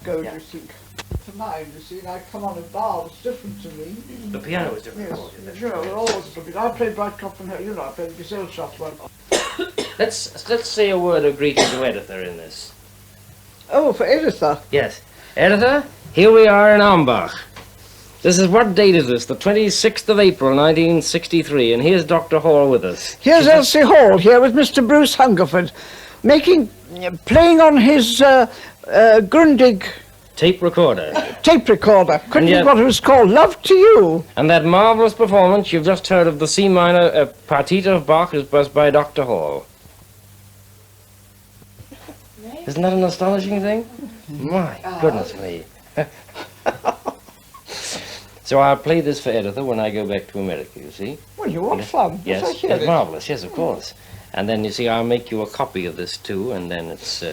Go, do you think? To mine, you see, and I come on a bar, it's different to me. The piano is different. Yes, you know, they're always different. I play Breitkopf and you know, I play the Gesellschaft one. Let's say a word of greeting to Editha in this. Oh, for Editha? Yes. Editha, here we are in Ambach. This is, what date is this? The 26th of April, 1963, and here's Dr. Hall with us. Here's Elsie Hall here with Mr. Bruce Hungerford, playing on his Grundig tape recorder. Tape recorder. Couldn't think what it was called. Love to You. And that marvelous performance you've just heard of the C minor Partita of Bach was by Dr. Hall. Isn't that an astonishing thing? My goodness me. So I'll play this for Editha when I go back to America, you see. Well, you want fun. Yes, it's marvelous. Yes, of course. And then, you see, I'll make you a copy of this, too, and then it's...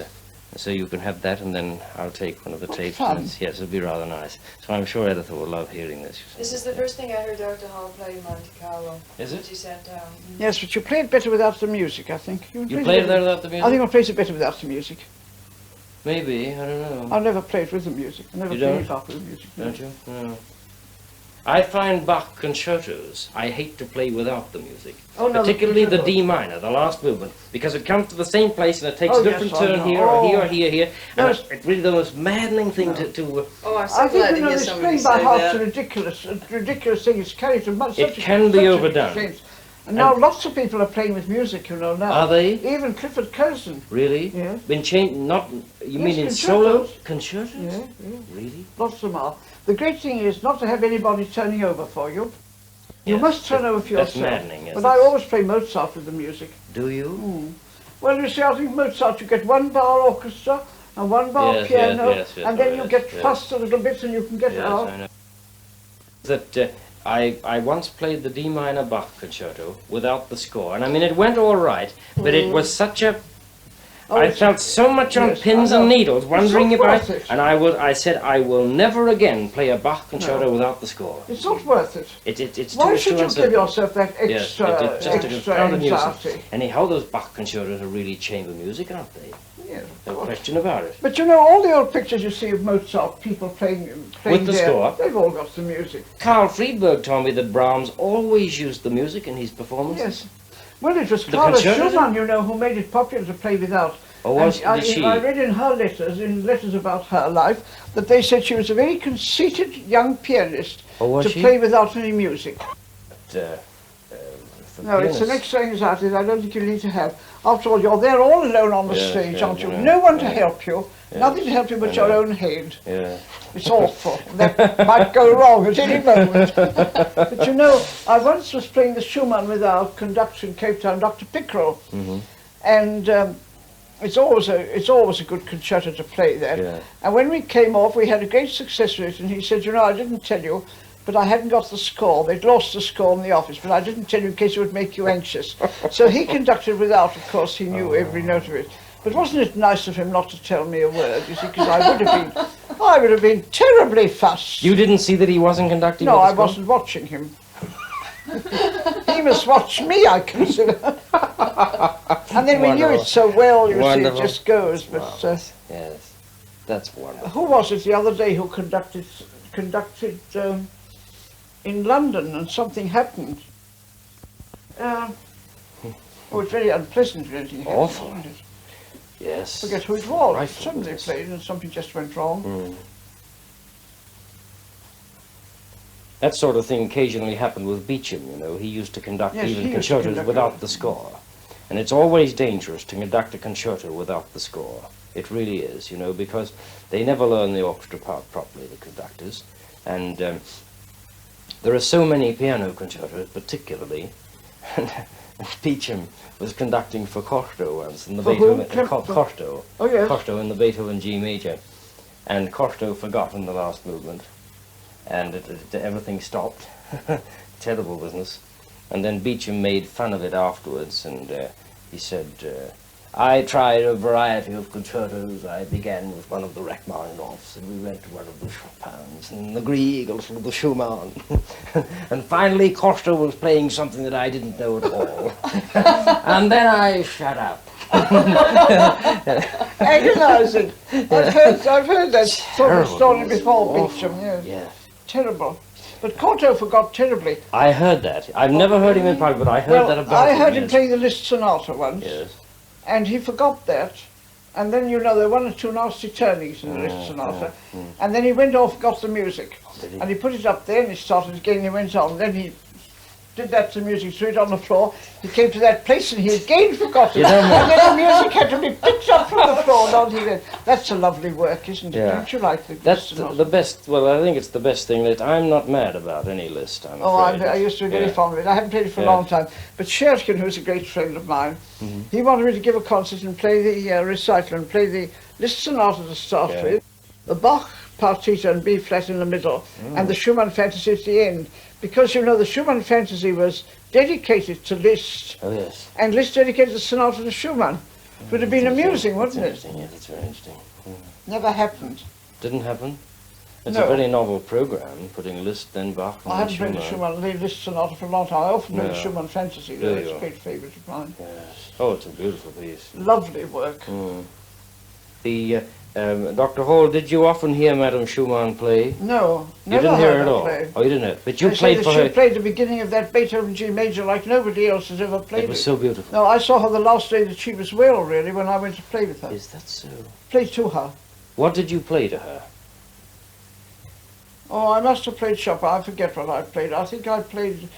so you can have that, and then I'll take one of the tapes. Yes, it'll be rather nice. So I'm sure Editha will love hearing this. This is the first thing I heard Dr. Hall play Monte Carlo. Is it? She sat down. Yes, but you play it better without the music, I think. You play it without the music? I think I'll play it better without the music. Maybe, I don't know. I'll never play it with the music. I never play it Bach with the music. Don't you? No. I find Bach concertos I hate to play without the music. Oh, no, particularly the D minor, the last movement, because it comes to the same place and it takes a different turn here or here or here. And it's really the most maddening thing to Oh, I'm so glad to hear somebody say that. It's a ridiculous thing. It's carried to much. It can be overdone. And now lots of people are playing with music, you know, now. Are they? Even Clifford Curzon. Really? Yeah. Been changed, not, you mean in solo? Concertos? Yeah. Really? Lots of them are. The great thing is not to have anybody turning over for you. You must turn over for yourself. That's maddening, yes. But I always play Mozart with the music. Do you? Mm. Well, you see, I think Mozart, you get one bar orchestra and one bar piano, and then you get fussed a little bit and you can get out. I know. That I once played the D minor Bach concerto without the score, and I mean it went all right, but it was such a... I felt so much on pins and needles, wondering about it, and I said I will never again play a Bach concerto without the score. It's not worth it. It's Why should you give yourself that extra, extra anxiety? Anyhow, those Bach concertos are really chamber music, aren't they? Yeah, no question about it. But you know, all the old pictures you see of Mozart, people playing with the score, they've all got the music. Carl Friedberg told me that Brahms always used the music in his performances. Yes. Well, it was Clara Schumann, you know, who made it popular to play without. Oh, was she? I read in her letters about her life, that they said she was a very conceited young pianist to play without any music. No, it's an extra anxiety that I don't think you need to have. After all, you're there all alone on the stage, aren't you? No one to help you, nothing to help you but your own head. Yeah. It's awful. That might go wrong at any moment. But you know, I once was playing the Schumann with our conductor in Cape Town, Dr. Pickrell, and it's always a good concerto to play that. Yeah. And when we came off, we had a great success with it, and he said, you know, I didn't tell you, but I hadn't got the score. They'd lost the score in the office, but I didn't tell you in case it would make you anxious. So he conducted without, of course, he knew every note of it. But wasn't it nice of him not to tell me a word, you see, because I would have been terribly fussed. You didn't see that he wasn't conducting? No, I wasn't watching him. He must watch me, I consider. And then we knew it so well, you see, it just goes. But yes, that's wonderful. Who was it the other day who conducted in London, and something happened? Oh, it's very unpleasant when anything happened. Awful. Isn't it? Yes. I forget who it was. Somebody played and something just went wrong. That sort of thing occasionally happened with Beecham, you know. He used to conduct even concertos without the score. And it's always dangerous to conduct a concerto without the score. It really is, you know, because they never learn the orchestra part properly, the conductors. And there are so many piano concertos, particularly. Beecham was conducting for Corto once in the Beethoven Corto. Oh yes. Corto in the Beethoven G major, and Corto forgot in the last movement, and everything stopped. Terrible business. And then Beecham made fun of it afterwards, and he said, I tried a variety of concertos. I began with one of the Rachmaninoffs, and we went to one of the Chopins, and the Grieg, also the Schumann. And finally, Corto was playing something that I didn't know at all. And then I shut up. Agonising. I've heard that sort of story before, Beecham. Yes. Yeah. Terrible. But Corto forgot terribly. I heard that. I've never heard him in private, but I heard that about him. I heard him playing the Liszt Sonata once. Yes. And he forgot that. And then, you know, there were one or two nasty turnings in the Liszt Sonata. And then he went off, got the music. And he put it up there and he started again, he went on. Then he did that to the music, threw it on the floor. He came to that place and he again forgot it. And then the music had to be picked up from the floor. And he went, that's a lovely work, isn't it? Yeah. Don't you like the That's the best, well, I think it's the best thing that I'm not mad about any Liszt, I'm afraid. I used to be very fond of it. I haven't played it for a long time. But Scherchen, who's a great friend of mine, he wanted me to give a concert and play the recital and play the Liszt Sonata to start with, the Bach Partita and B flat in the middle, and the Schumann Fantasy at the end. Because, you know, the Schumann Fantasy was dedicated to Liszt. Oh, yes. And Liszt dedicated the sonata to Schumann. It would have been amusing, wouldn't it? Yeah, that's very interesting. Never happened. Didn't happen? It's a very novel program, putting Liszt, then Bach, and I haven't played the Liszt Sonata for a long time. I often play the Schumann Fantasy, it's a great favourite of mine. Yes. Oh, it's a beautiful piece. Lovely work. The Dr. Hall, did you often hear Madame Schumann play? No, you didn't hear her at all. Play. Oh, you didn't hear. But you they played say for that her. She played the beginning of that Beethoven G major like nobody else has ever played it. It was so beautiful. No, I saw her the last day that she was well, really, when I went to play with her. Is that so? Played to her. What did you play to her? Oh, I must have played Chopin. I forget what I played. I think I played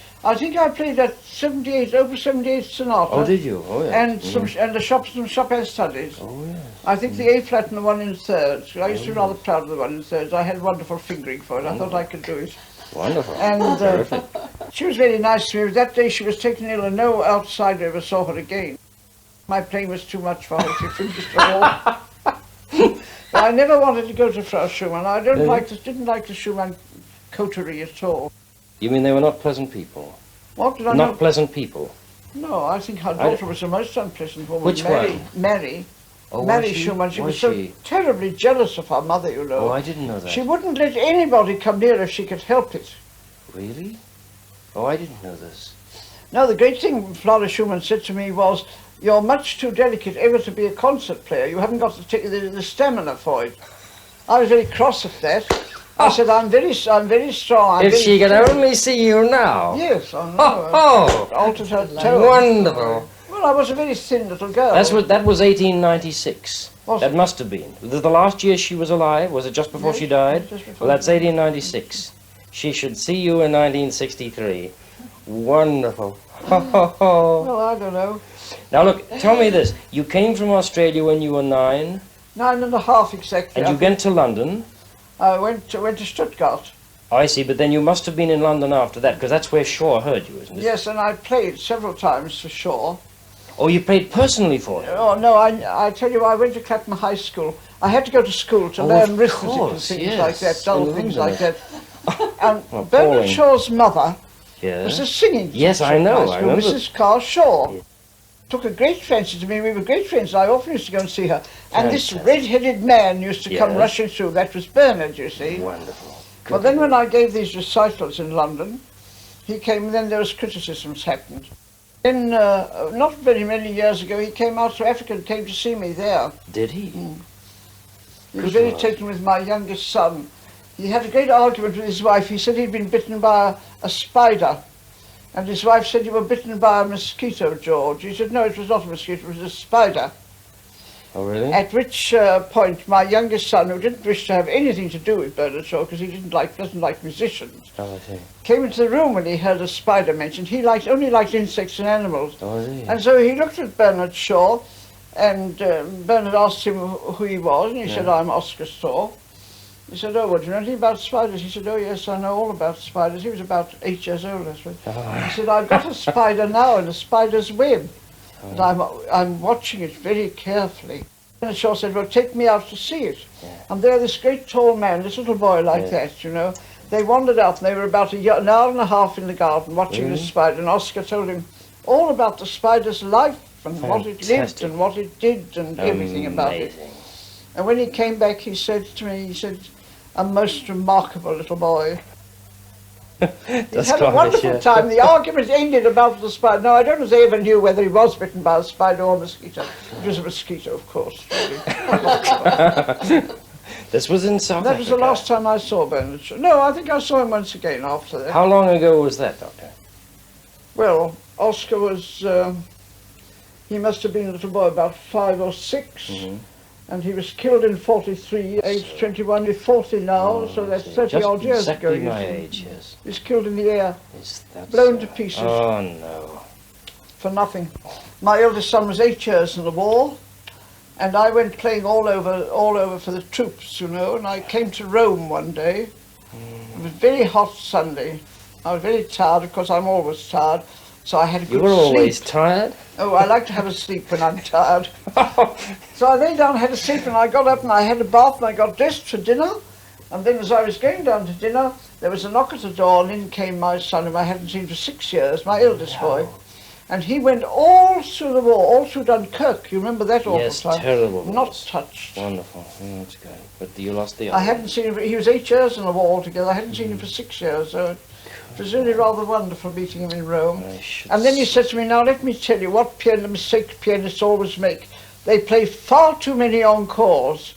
that 78, Opus 78 Sonata. Oh, did you? Oh, yeah. And some Chopin studies. Oh, yes. I think the A flat and the one in thirds. I used to be rather proud of the one in thirds. I had wonderful fingering for it. I thought I could do it. Wonderful. And she was very nice to me. That day she was taken ill and no outsider ever saw her again. My playing was too much for her. She finished it all. But I never wanted to go to Frau Schumann. I didn't like the Schumann coterie at all. You mean they were not pleasant people? What did I Not pleasant people? No, I think her daughter was the most unpleasant woman. Which one? Mary. Oh, Mary Schumann. She was so terribly jealous of her mother, you know. Oh, I didn't know that. She wouldn't let anybody come near if she could help it. Really? Oh, I didn't know this. No, the great thing Clara Schumann said to me was, you're much too delicate ever to be a concert player. You haven't got the stamina for it. I was very cross at that. I said, I'm very strong. If she could only see you now. Yes, I know. Oh, altered her tone. Wonderful. Well, I was a very thin little girl. That was 1896. That must have been. The last year she was alive, was it just before she died? Just before Well, that's 1896. She should see you in 1963. Wonderful. Well, I don't know. Now look, tell me this. You came from Australia when you were 9? 9.5 exactly. And you went to London? I went to Stuttgart. I see, but then you must have been in London after that, because that's where Shaw heard you, isn't it? Yes, and I played several times for Shaw. Oh, you played personally for him? Oh, no, I tell you, I went to Clapham High School. I had to go to school to learn arithmetic and things like that, dull things like that. And Bernard Shaw's mother was a singing teacher. Yes, I know. I remember. Mrs. Carl Shaw. Took a great fancy to me. We were great friends. I often used to go and see her. And this red-headed man used to come rushing through. That was Bernard, you see. Wonderful. Well, then when I gave these recitals in London, he came, and then there was criticisms happened. Then, not very many years ago, he came out to Africa and came to see me there. Did he? He was very taken with my youngest son. He had a great argument with his wife. He said he'd been bitten by a spider. And his wife said, you were bitten by a mosquito, George. He said, no, it was not a mosquito, it was a spider. Oh, really? At which point, my youngest son, who didn't wish to have anything to do with Bernard Shaw, because he doesn't like musicians, came into the room when he heard a spider mentioned. He only liked insects and animals. Oh, really? And so he looked at Bernard Shaw, and Bernard asked him who he was, and he said, I'm Oscar Shaw. He said, oh, well, do you know anything about spiders? He said, oh, yes, I know all about spiders. He was about 8 years old, I suppose. He said, I've got a spider now in a spider's web. And I'm watching it very carefully. And Shaw said, well, take me out to see it. And there, this great tall man, this little boy like that, you know, they wandered out, and they were about an hour and a half in the garden watching the spider. And Oscar told him all about the spider's life and what it lived and what it did and everything about it. And when he came back, he said to me, he said, a most remarkable little boy. He's had a wonderful time. The argument ended about the spider. No, I don't know if they ever knew whether he was bitten by a spider or a mosquito. It was a mosquito, of course. This was in South Africa? That was the last time I saw Bernard Shaw. No, I think I saw him once again after that. How long ago was that, Doctor? Well, Oscar was, he must have been a little boy, about 5 or 6. And he was killed in 43, age 21, he's 40 now, so that's 30 odd years ago. Exactly my age, yes. He was killed in the air, blown to pieces. Oh no. For nothing. My eldest son was 8 years in the war, and I went playing all over for the troops, you know, and I came to Rome one day. It was very hot Sunday. I was very tired, of course I'm always tired, so I had a good sleep. You were always tired? Oh, I like to have a sleep when I'm tired. So I lay down, had a sleep, and I got up and I had a bath and I got dressed for dinner. And then as I was going down to dinner, there was a knock at the door, and in came my son, whom I hadn't seen for 6 years, my eldest boy. And he went all through the war, all through Dunkirk. You remember that awful time? Yes, terrible. Not touched. Wonderful. Oh, that's good. But you lost the I hadn't seen him, he was 8 years in the war altogether. I hadn't seen him for 6 years, so it was really rather wonderful meeting him in Rome. And then he said to me, now let me tell you what mistake pianists always make. They play far too many encores.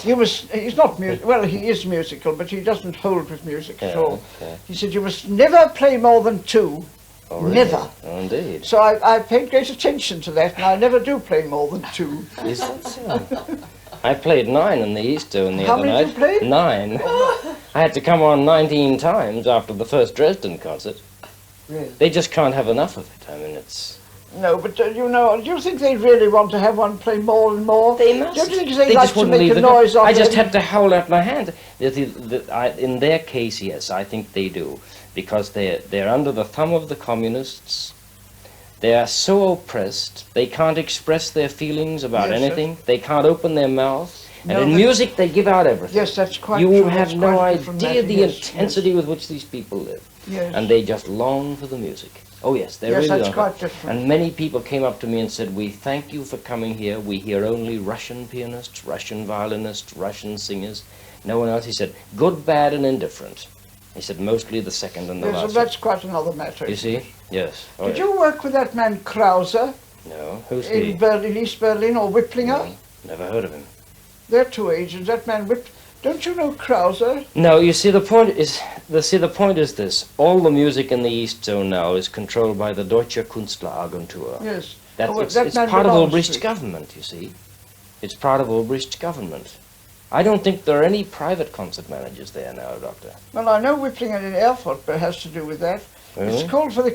You must, he's not musical, well he is musical, but he doesn't hold with music at all. Okay. He said, you must never play more than 2. Oh, really? Never. Oh, indeed. So I paid great attention to that, and I never do play more than 2. Is that so? I played 9 in the East Zone the other night. How many did you play? 9. I had to come on 19 times after the first Dresden concert. Really? They just can't have enough of it. I mean, it's... No, but you know, do you think they really want to have one play more and more? They must. Don't you think they like to make a noise of it? I just had to hold out my hand. In their case, yes, I think they do. Because they're under the thumb of the communists. They are so oppressed, they can't express their feelings about anything. They can't open their mouth. And in music, they give out everything. Yes, that's quite true. You have no idea the intensity with which these people live. Yes. And they just long for the music. Oh yes, they really that's long. Quite different. And many people came up to me and said, we thank you for coming here. We hear only Russian pianists, Russian violinists, Russian singers. No one else. He said, good, bad, and indifferent. He said, mostly the second and the last. Yes, well, that's quite another matter. You see? Yes. Oh, Did you work with that man Krause? No. Who's he? In Berlin, East Berlin, or Whipplinger? No, never heard of him. They're 2 agents. That man Don't you know Krause? No, you see, the point is this. All the music in the East Zone now is controlled by the Deutsche Künstleragentur. Yes. It's part of Ulbricht's government, you see. It's part of Ulbricht's government. I don't think there are any private concert managers there now, Doctor. Well, I know Whipplinger in Erfurt, but it has to do with that. Really? It's called for the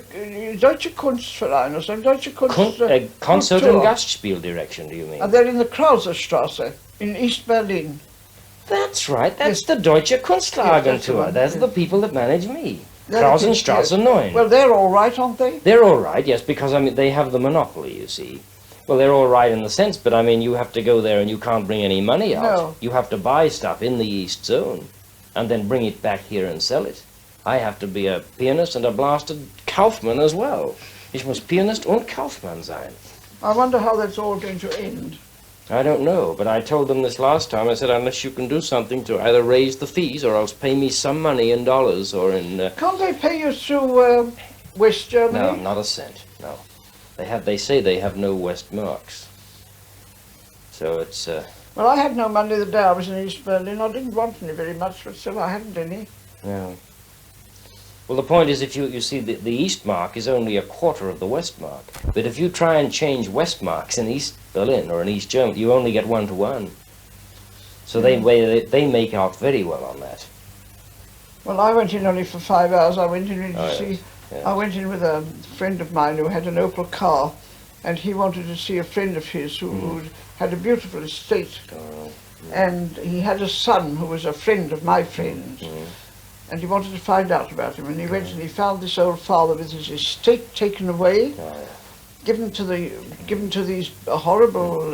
Deutsche Kunstverein or something. Deutsche Concert and Gastspieldirektion, do you mean? And they're in the Krauserstrasse in East Berlin. That's right. That's the Deutsche Künstleragentur. That's the people that manage me. Krausenstrasse 9. Well, they're all right, aren't they? They're all right, yes, because, I mean, they have the monopoly, you see. Well, they're all right in the sense, but, I mean, you have to go there and you can't bring any money out. No. You have to buy stuff in the East Zone and then bring it back here and sell it. I have to be a pianist and a blasted Kaufmann as well. Ich muss Pianist und Kaufmann sein. I wonder how that's all going to end. I don't know, but I told them this last time. I said, unless you can do something to either raise the fees or else pay me some money in dollars or in... Can't they pay you through West Germany? No, not a cent, no. They say they have no West marks. So it's... Well, I had no money the day I was in East Berlin. I didn't want any very much, but still I hadn't any. No. Well, the point is, if you see, the East mark is only a quarter of the West mark. But if you try and change West marks in East Berlin or in East Germany, you only get 1-to-1. So they make out very well on that. Well, I went in only for 5 hours. I went in to see... Yes. I went in with a friend of mine who had an Opel car, and he wanted to see a friend of his who had a beautiful estate. And he had a son who was a friend of my friend's. And he wanted to find out about him, and he went and he found this old father with his estate taken away, given to these horrible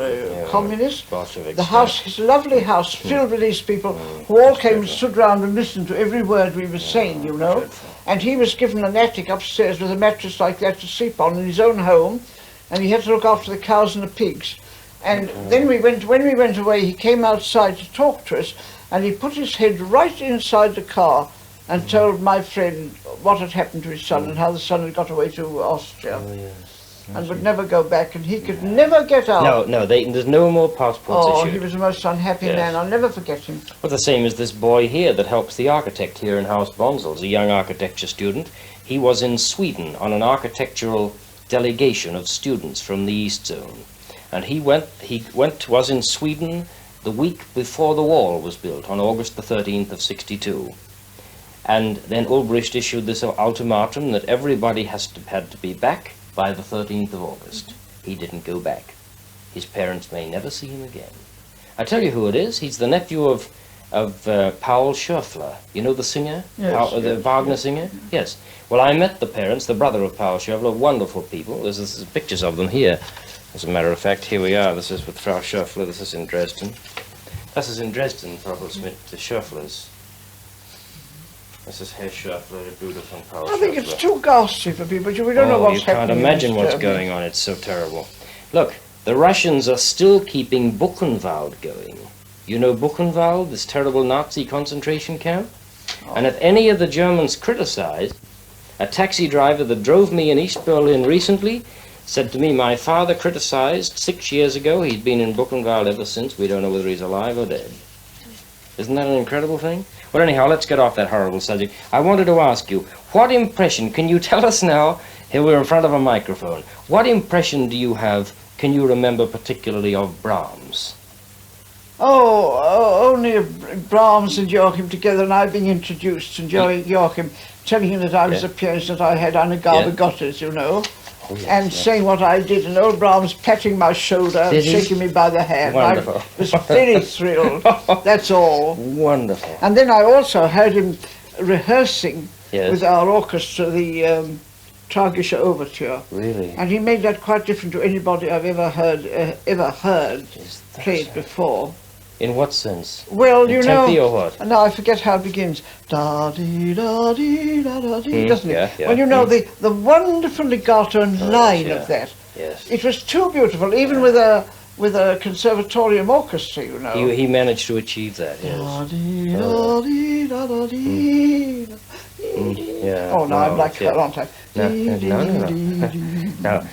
communists. The house, his lovely house, filled with these people who all came and stood round and listened to every word we were saying, you know. And he was given an attic upstairs with a mattress like that to sleep on in his own home, and he had to look after the cows and the pigs. And then when we went away, he came outside to talk to us, and he put his head right inside the car and told my friend, what had happened to his son and how the son had got away to Austria. Oh, yes. And would never go back, and he could never get out. No, there's no more passports Oh, issued. he was the most unhappy man. I'll never forget him. Well, the same as this boy here that helps the architect here in House Bonsel's, a young architecture student. He was in Sweden on an architectural delegation of students from the East Zone. And he was in Sweden the week before the wall was built, on August the 13th of 62. And then Ulbricht issued this ultimatum that everybody had to be back by the 13th of August. He didn't go back. His parents may never see him again. I tell you who it is. He's the nephew of Paul Schöffler. You know the singer? Yes, the Wagner singer? Yes. Well, I met the parents, the brother of Paul Schöffler, wonderful people. There's pictures of them here. As a matter of fact, here we are. This is with Frau Schöffler. This is in Dresden. This is in Dresden, Frau Smith, the Schöfflers. This is Herr Schöffler, the Bruder von Paul Schöffler. I think it's too ghastly for people. We don't know what's happening. You can't imagine what's going on. It's so terrible. Look, the Russians are still keeping Buchenwald going. You know Buchenwald, this terrible Nazi concentration camp? And if any of the Germans criticized, a taxi driver that drove me in East Berlin recently said to me, my father criticized 6 years ago. He's been in Buchenwald ever since. We don't know whether he's alive or dead. Isn't that an incredible thing? Well, anyhow, let's get off that horrible subject. I wanted to ask you, what impression, can you tell us now, here we're in front of a microphone, what impression do you have, can you remember particularly of Brahms? Only Brahms and Joachim together, and I being introduced, and Joachim telling him that I was a pianist, that I had eine Gabe Gottes, you know. Oh, yes, and saying what I did, and old Brahms patting my shoulder and shaking me by the hand. Wonderful. I was very thrilled, that's all. Wonderful. And then I also heard him rehearsing with our orchestra the Tragische Overture. Really? And he made that quite different to anybody I've ever heard played before. In what sense? Well, you know, tempi or what? Now I forget how it begins. Da dee da dee da da dee, doesn't it? Yeah. Well, you know the wonderful legato and line of that. Yes. It was too beautiful, even with a conservatorium orchestra, you know. He managed to achieve that. Yes. Da dee da dee da da dee. Yeah. Oh no, I'm like that, aren't I? No.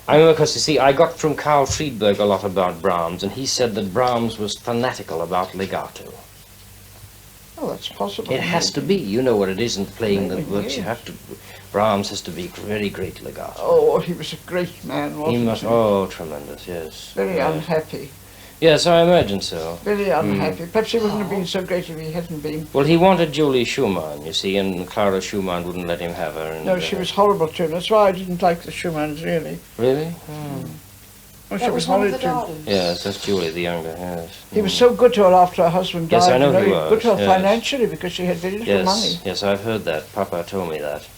I remember, because you see, I got from Karl Friedberg a lot about Brahms, and he said that Brahms was fanatical about legato. Oh, that's possible. It has to be. You know what it is in playing the works. You have to. Brahms has to be very great legato. Oh, he was a great man, wasn't he? He must. Oh, tremendous. Yes. Very unhappy. Yes, I imagine so. Very unhappy. Perhaps he wouldn't have been so great if he hadn't been. Well, he wanted Julie Schumann, you see, and Clara Schumann wouldn't let him have her. And, no, she was horrible to him. That's why I didn't like the Schumanns, really. Really? Well, she was horrible to him. Yes, that's Julie, the younger, yes. He was so good to her after her husband died. Yes, I know he was. Good to her financially, because she had very little money. Yes, I've heard that. Papa told me that.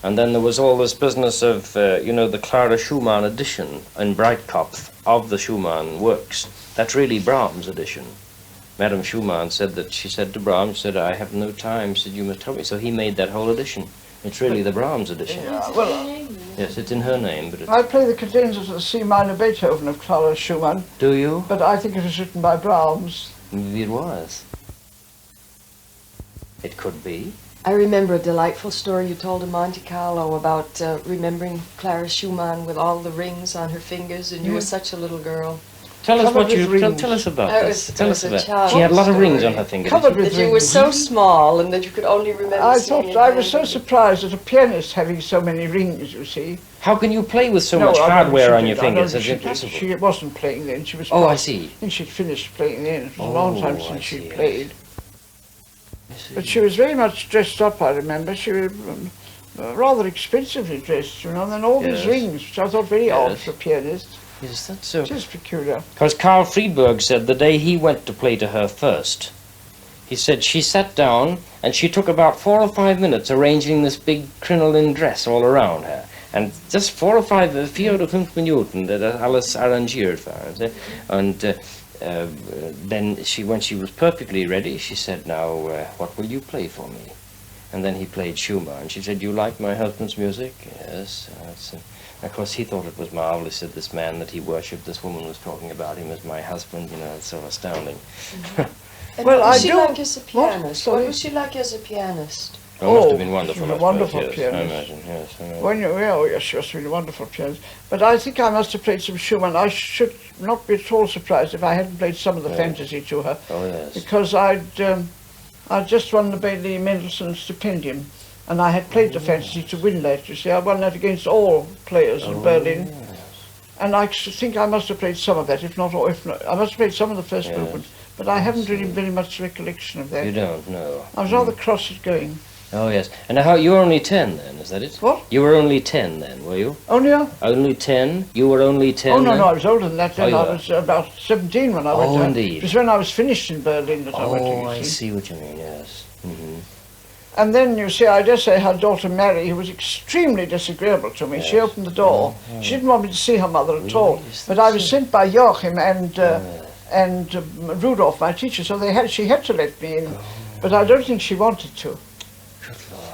And then there was all this business of, the Clara Schumann edition in Breitkopf of the Schumann works. That's really Brahms' edition. Madame Schumann said that, she said to Brahms, I have no time. She said, you must tell me. So he made that whole edition. It's really the Brahms edition. Yeah, well, yes, it's in her name. But I play the cadenzas of the C minor Beethoven of Clara Schumann. Do you? But I think it was written by Brahms. Maybe it was. It could be. I remember a delightful story you told in Monte Carlo about remembering Clara Schumann with all the rings on her fingers, and you were such a little girl. Tell us about this. Tell us about it. She had a lot of rings on her fingers. Covered with rings. You were so small, and that you could only remember. I was so surprised at a pianist having so many rings. You see. How can you play with so much hardware on your fingers? It's impossible. She wasn't playing then. She was. Oh, I see. And she'd finished playing then. It was a long time since she'd played. But she was very much dressed up. I remember she was rather expensively dressed, and then all these rings, which I thought very odd for a pianist. Yes, that's so. It is peculiar. Because Karl Friedberg said the day he went to play to her first, he said she sat down and she took about 4 or 5 minutes arranging this big crinoline dress all around her. And just 4 or 5 Minuten, that alles arrangiert war. And then when she was perfectly ready, she said, now, what will you play for me? And then he played Schumann. She said, you like my husband's music? Yes. Of course, he thought it was marvelous that this man that he worshipped, this woman was talking about him as my husband. It's so astounding. Well, what was she like as a pianist? What was she like as a pianist? Well, must have been wonderful. She was a wonderful yes, pianist. I imagine, yes. I imagine. When you, oh yes, she must have been a wonderful pianist. But I think I must have played some Schumann. I should not be at all surprised if I hadn't played some of the fantasy to her. Oh, yes. Because I'd just won the Mendelssohn Stipendium, and I had played the fantasy to win that, you see. I won that against all players in Berlin. Yes. And I think I must have played some of that, if not, I must have played some of the first movement. But I haven't really very much recollection of that. You don't know. I was rather cross at going. Oh, yes. And how, you were only 10 then, is that it? What? You were only 10 then, were you? Only Only 10? You were only 10 Oh, no, then? no, I was older than that then. Oh, you I were? was about 17 when I went to indeed. It was when I was finished in Berlin that I went to, Oh, I you see. see what you mean, yes. Mm-hmm. And then, you see, I dare say her daughter Mary, who was extremely disagreeable to me, she opened the door. She didn't want me to see her mother at all. But I was sent by Joachim and Rudolph, my teacher, so she had to let me in. But I don't think she wanted to.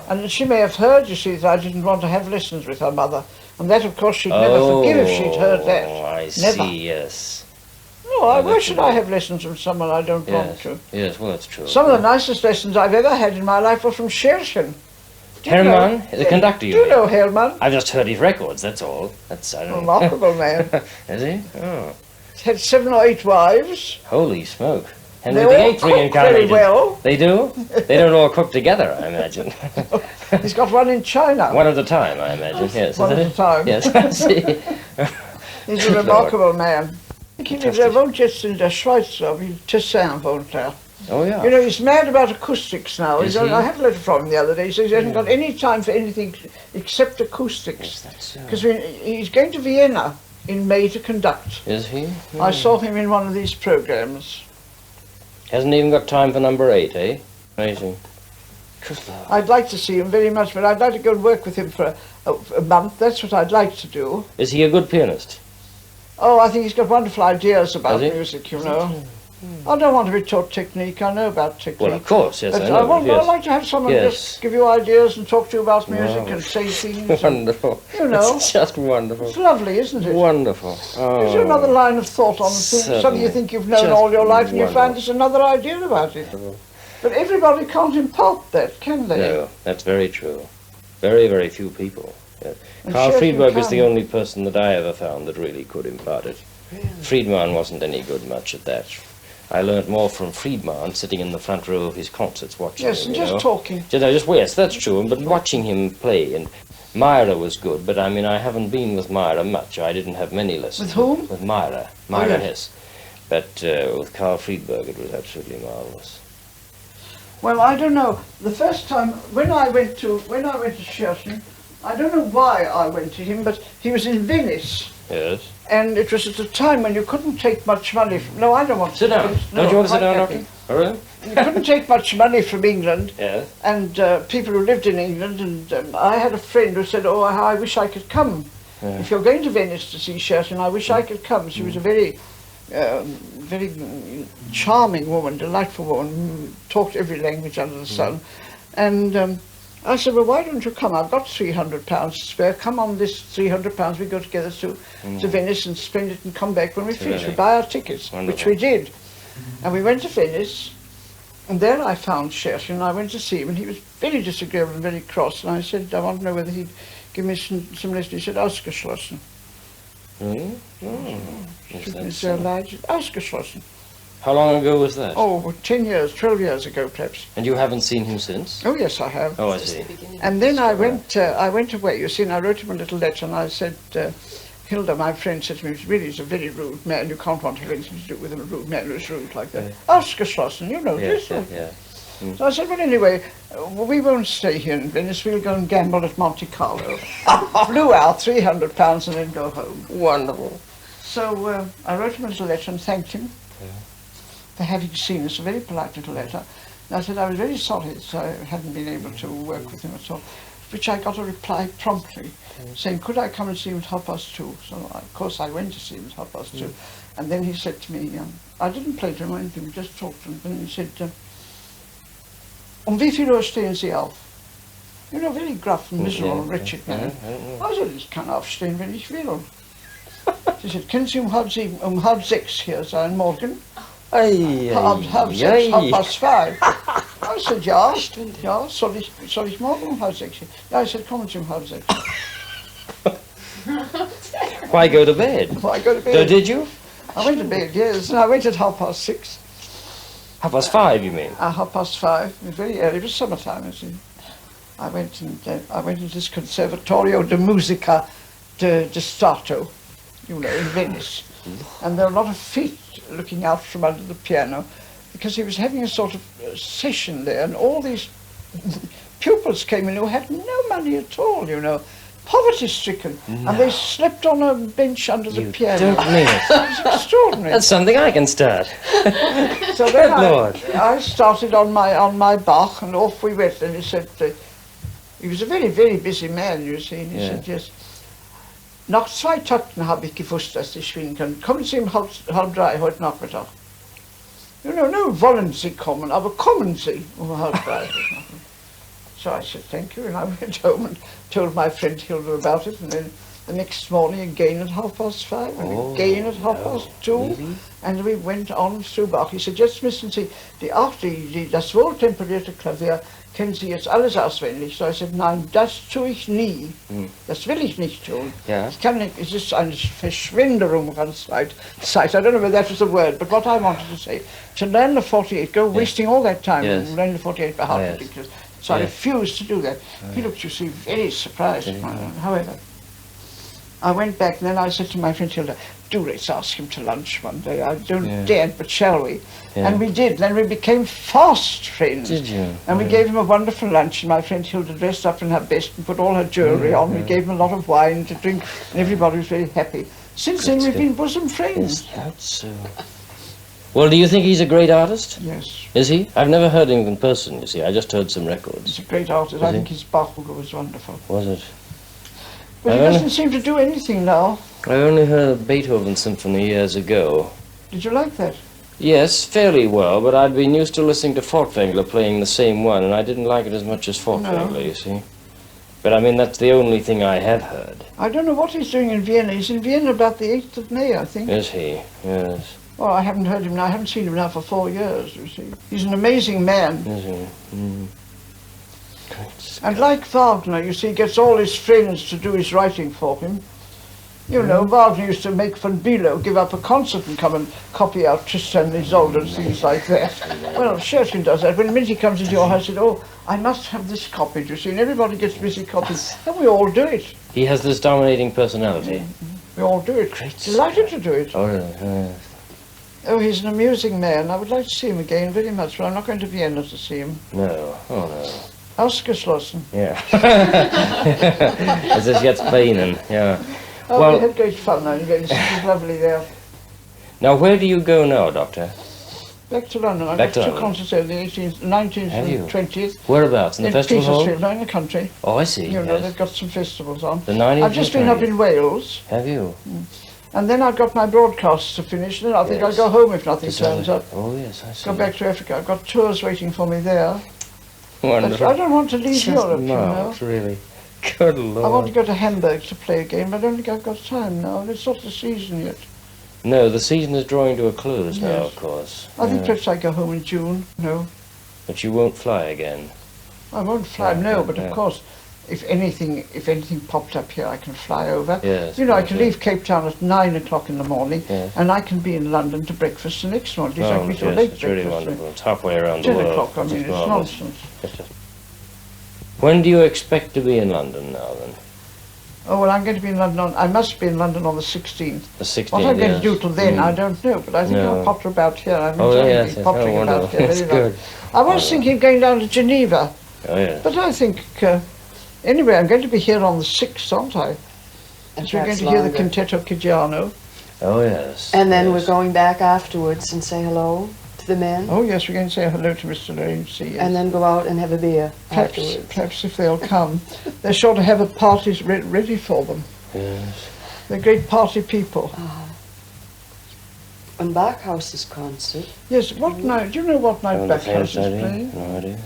And she may have heard, you see, that I didn't want to have lessons with her mother. And that, of course, she'd never forgive if she'd heard that. Oh, I Never. see, yes. No, why should I have lessons from someone I don't want Yes, to? yes, well, that's true. Some of the nicest lessons I've ever had in my life were from Scherchen. Do you Hermann, know? the conductor, you Do you mean? know Hermann? I've just heard his records, that's all. That's, I don't know. Remarkable man. Is he? Oh, He's had 7 or 8 wives. holy smoke. Henry They all VIII cook reincarnated. very well. They do? They don't all cook together, I imagine. He's got one in China. One at a time, I imagine, yes. One isn't at a it? time. Yes, I see. He's a remarkable man. He lives, er wohnt jetzt in der Schweiz, glaube ich. Tessin wohnt er. Oh, yeah. You know, he's mad about acoustics now. Is he? I had a letter from him the other day. He says he hasn't got any time for anything except acoustics. Yes, that's so. Because he's going to Vienna in May to conduct. Is he? I saw him in one of these programs. Hasn't even got time for number 8, eh? Amazing. I'd like to see him very much, but I'd like to go and work with him for a month. That's what I'd like to do. Is he a good pianist? Oh, I think he's got wonderful ideas about Has he? music, you know. I don't want to be taught technique. I know about technique. Well, of course, yes, But I know. I'd yes. like to have someone Yes. just give you ideas and talk to you about music Wow. and say things. and- Wonderful. You know. It's just wonderful. It's lovely, isn't it? Wonderful. Oh. Is there another line of thought on things, something you Certainly. think you've known Just all your life and you wonderful. find there's another idea about it? But everybody can't impart that, can they? No, that's very true. Very, very few people. Yes. And Carl Scherchen Friedberg is the can. only person that I ever found that really could impart it. Friedman wasn't any good much at that. I learned more from Friedman sitting in the front row of his concerts watching Yes, him, and you just know. talking. Yes, that's true, but watching him play, and Myra was good, but I mean, I haven't been with Myra much. I didn't have many lessons. With whom? With Myra. Oh, Myra yes. Hess. But with Carl Friedberg, it was absolutely marvelous. Well, I don't know. The first time when I went to Scherchen, I don't know why I went to him, but he was in Venice, Yes. and it was at a time when you couldn't take much money. No, I don't want to Sit down. No, Don't you want to sit quite down, happy. Doctor? Oh, really? You couldn't take much money from England, Yes. and people who lived in England, and I had a friend who said, "Oh, I wish I could come. Yeah. If you're going to Venice to see Scherchen, I wish I could come." She was a very charming woman, delightful woman, talked every language under the sun. And I said, "Well, why don't you come? I've got £300 to spare. Come on this £300, we go together to Venice and spend it and come back when we finish. We buy our tickets," which we did. And we went to Venice, and there I found Scherchen, and I went to see him, and he was very disagreeable and very cross. And I said, I want to know whether he'd give me some lessons. He said, "Ausgeschlossen." Really? Oh. Yes, Is that's there so. large? Ausgeschlossen. How long ago was that? Oh, 10 years, 12 years ago, perhaps. And you haven't seen him since? Oh, yes, I have. Oh, I Just see. the beginning. And then I went away, you see, and I wrote him a little letter, and I said, Hilda, my friend, said to me, he's a very rude man. You can't want to have anything to do with him, a rude man who's rude like that. Ausgeschlossen, you know this. Yeah. So I said, well, anyway, we won't stay here in Venice. We'll go and gamble at Monte Carlo. Flew out £300 and then go home. Wonderful. So I wrote him a little letter and thanked him for having seen us, a very polite little letter. And I said I was very sorry that I hadn't been able to work with him at all, which I got a reply promptly saying, could I come and see him at 2:30? So of course I went to see him at 2:30. And then he said to me, I didn't play to him or anything, we just talked to him, and he said, wie viel Uhr stehen Sie auf? You know, very gruff and miserable, wretched man. I said, ich kann aufstehen, wenn ich will. She said, können Sie um 6:30 hier sein morgen? Ay, Halb 6, 2:30. I I said, ja, ja, soll ich morgen um 6:30? Ja, I said, kommen Sie um 6:30. Why go to bed? Why go to bed? So did you? I went to bed, yes, and I went at 6:30. 5:30, you mean? 5:30. It was very early. It was summertime, you see. I went into this Conservatorio de Musica de Stato, you know, in Venice. And there were a lot of feet looking out from under the piano, because he was having a sort of session there, and all these pupils came in who had no money at all, you know, poverty-stricken, and they slept on a bench under the piano. Don't mean it. It was extraordinary. That's something I can start. So then Lord. I started on my Bach, and off we went. And he said, he was a very, very busy man, you see, and he said, yes, nach 2 Takten habe ich gewusst, dass ich spielen kann. Kommen Sie um 2:30 heute Nachmittag. You know, no wollen Sie kommen, aber kommen Sie um 2:30. So I said, thank you, and I went home and told my friend Hilda about it, and then the next morning again at 5:30, and again at 2:30, really? And we went on through Bach. He said, jetzt müssen Sie das wohltemperierte Klavier, kennen Sie jetzt alles auswendig? So I said, nein, das tue ich nie. Das will ich nicht tun. Yeah. Ich kann nicht, es ist eine Verschwinderung an Zeit. I don't know whether that was the word, but what I wanted to say, to learn the 48, go wasting all that time and learn the 48 by heart, because so I refused to do that. He looked, you see, very surprised. However, I went back, and then I said to my friend Hilda, do let's ask him to lunch one day. I don't dare, but shall we? And we did. Then we became fast friends. Did you? And we gave him a wonderful lunch, and my friend Hilda dressed up in her best and put all her jewellery on. We gave him a lot of wine to drink, and everybody was very happy. Since then, we've been bosom friends. Is that so? Well, do you think he's a great artist? Yes. Is he? I've never heard him in person, you see. I just heard some records. He's a great artist. I think his Bach was wonderful. Was it? But he doesn't seem to do anything now. I only heard a Beethoven symphony years ago. Did you like that? Yes, fairly well, but I'd been used to listening to Furtwängler playing the same one, and I didn't like it as much as Furtwängler, you see. But I mean, that's the only thing I have heard. I don't know what he's doing in Vienna. He's in Vienna about the 8th of May, I think. Is he? Yes. Well, I haven't heard him now. I haven't seen him now for 4 years, you see. He's an amazing man. Is he? And like Wagner, you see, he gets all his friends to do his writing for him. You know, Wagner used to make von Bülow give up a concert and come and copy out Tristan and Isolde and things like that. Well, Scherchen does that. When the minute he comes into your house, he said, oh, I must have this copied, you see, and everybody gets busy copying. And we all do it. He has this dominating personality. We all do it. Delighted to do it. Oh, really? Oh, he's an amusing man. I would like to see him again very much, but I'm not going to Vienna to see him. No. Oh, no. Ausgeschlossen. Yeah. As if jetzt bei Ihnen, yeah. Oh, Well, we had great fun now. It's lovely there. Now, where do you go now, Doctor? Back to London. I Back got to 2 London. concerts there, the 18th, 19th Have you? and 20th. Whereabouts? In the festival hall? Petersfield, no, in the country. Oh, I see. You know, Yes. they've got some festivals on. The 19th I've just and been up 20th. in Wales, Have you? and then I've got my broadcasts to finish, and then I think Yes. I'll go home if nothing Decide. turns up. Oh, yes, I see. Go back to Africa. I've got tours waiting for me there. But Wonderful. I don't want to leave Just Europe, you know. marvellous, really. Good Lord. I want to go to Hamburg to play again, but I don't think I've got time now, and it's not the season yet. No, the season is drawing to a close now, Yes. of course. I think Yeah. perhaps I go home in June. No, But you won't fly again. I won't fly. Yeah, No, but yeah. of course, if anything popped up here, I can fly over. Yes. You know, I yes, can yes. leave Cape Town at 9 o'clock in the morning, Yes. and I can be in London to breakfast the next morning. It's like Oh, we yes, do late it's really breakfast. wonderful. It's halfway around the 10 world. o'clock, I mean, it's marvellous. nonsense. Yes, yes. When do you expect to be in London now, then? Oh, well, I'm going to be in London I must be in London on the 16th. The 16th, What I'm going to yes. do till then, I don't know, but I think No. I'll potter about here. I'm Oh, enjoying yes, being yes. pottering Oh, about wonderful. here. That's very good. I was thinking of going down to Geneva, Oh, yes. but I think, anyway, I'm going to be here on the 6th, aren't I? And So we're going perhaps to hear the longer. Cantetto Chigiano. Oh, yes. And then yes. we're going back afterwards and say hello to the men, Oh, yes, we're going to say hello to Mr. Lorenzi. Yes. and then go out and have a beer Perhaps, afterwards. perhaps if they'll come. They're sure to have a party ready for them. Yes. They're great party people. And Backhaus's concert. Yes, what night? Do you know what night On the Backhaus is famous idea? playing? No idea.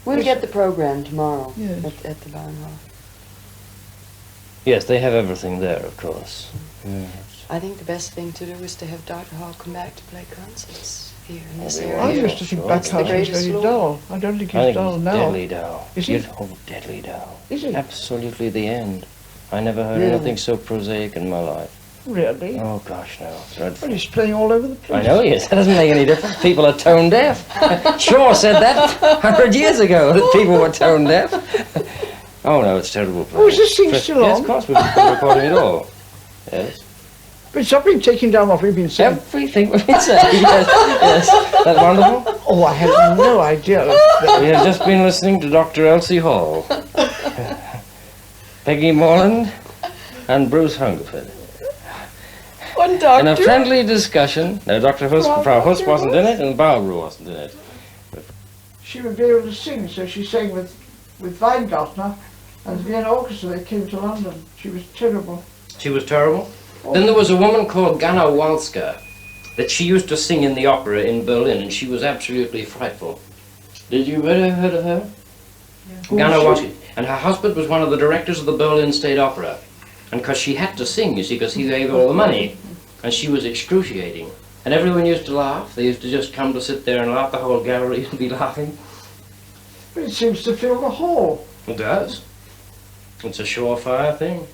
We'll Yes. get the program tomorrow Yes. at the Bahnhof. Yes, they have everything there, of course. Yes. I think the best thing to do is to have Dr. Hall come back to play concerts here in this Oh, area. I used to think Sure. It's the Backhaus was greatest very law. dull. I don't think I he's think dull it's now. deadly dull. Is he? Oh, deadly dull. Is he? Absolutely the end. I never heard Really? anything so prosaic in my life. Really? Oh, gosh, no. Dreadful. Well, he's playing all over the place. I know he is. That doesn't make any difference. People are tone deaf. Shaw said that 100 years ago, that people were tone deaf. Oh, no, it's terrible. Oh, is this thing still Yes, on? of course, we've been recording it all. Yes. But it's not been taking down what we've been saying. Everything we've been saying. Yes, yes. That's wonderful. Oh, I had no idea. We have just been listening to Dr. Elsie Hall, Peggy Morland, and Bruce Hungerford. One In doctor. a friendly discussion, no, Dr. Huss, Frau Huss wasn't in it, and Barbara wasn't in it. She would be able to sing, so she sang with Weingartner and the Vienna Orchestra. They came to London. She was terrible. She was terrible. Then there was a woman called Ganna Walska that she used to sing in the opera in Berlin, and she was absolutely frightful. Did you ever heard of her? Who Ganna was she? Walska. And her husband was one of the directors of the Berlin State Opera. And because she had to sing, you see, because he gave all the money. And she was excruciating. And everyone used to laugh. They used to just come to sit there and laugh. The whole gallery would be laughing. But it seems to fill the hall. It does. It's a surefire thing.